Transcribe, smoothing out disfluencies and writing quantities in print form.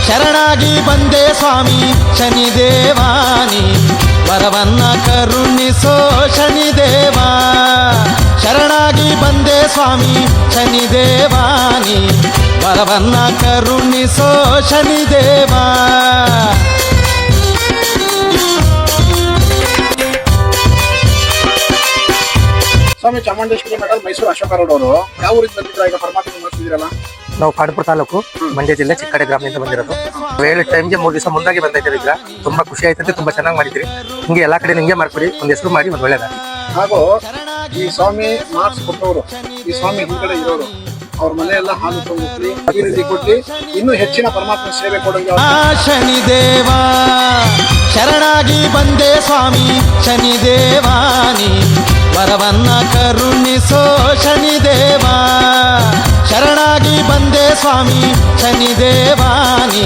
ಶರಣಾಗಿ ಬಂದೆ ಸ್ವಾಮಿ ಶನಿದೇವಾನಿ ವರವನ್ನ ಕರುಣಿಸೋ ಶನಿದೇವಾ ಶರಣಾಗಿ ಬಂದೆ ಸ್ವಾಮಿ ಶನಿದೇವಾನಿ ವರವನ್ನ ಕರುಣಿಸೋ ಶನಿದೇವಾ ಸ್ವಾಮಿ ಚಾಮುಂಡೇಶ್ವರಿ ಮಠ ಮೈಸೂರು ಅಶೋಕ ರೋಡ್ ಅವರು ಯಾವ ಊರಿಗೆ ಬಂದಿದ್ರ ಈಗ ಪರಮಾತ್ಮ ಮಾಡಿಸಿದಿರಲ್ಲ? ನಾವು ಕಾಡಪುರ ತಾಲೂಕು ಮಂಡ್ಯ ಜಿಲ್ಲೆ ಚಿಕ್ಕಡೆ ಗ್ರಾಮದಿಂದ ಬಂದಿರೋದು. ವೇಳೆ ಟೈಮ್ಗೆ 3 ದಿವಸ ಮುಂದಾಗಿ ಬಂದೈತೆ ಈಗ. ತುಂಬಾ ಖುಷಿ ಆಯ್ತಂತೆ, ತುಂಬಾ ಚೆನ್ನಾಗಿ ಮಾಡಿದ್ರಿ. ಹಿಂಗೆ ಎಲ್ಲಾ ಕಡೆ ನಿಂಗೆ ಮಾಡ್ಕೊಡಿ, ಒಂದ್ ಹೆಸರು ಮಾಡಿ ಒಂದ್ ಒಳ್ಳೇದಾಗಿ. ಹಾಗೂ ಈ ಸ್ವಾಮಿ ಮಾರ್ಕ್ಸ್ ಕೊಟ್ಟವರು, ಈ ಸ್ವಾಮಿ ಹಿಂದ್ಗಡೆ ಇರೋರು, ಅವ್ರ ಮನೆಯೆಲ್ಲ ಹಾಲು ತಂದು ಅಭಿವೃದ್ಧಿ ಕೊಟ್ಟಿ ಇನ್ನೂ ಹೆಚ್ಚಿನ ಪರಮಾತ್ಮ ಸೇವೆ ಕೊಡೋಂಗೆ. ಶನಿದೇವಾ ಶರಣಾಗಿ ಬಂದೆ ಸ್ವಾಮಿ ಶನಿದೇವಾನಿ ವರವನ್ನ ಕರುಣಿಸೋ ಶನಿದೇವಾ ಶರಣಾಗಿ ಬಂದೆ ಸ್ವಾಮಿ ಶನಿದೇವಾನಿ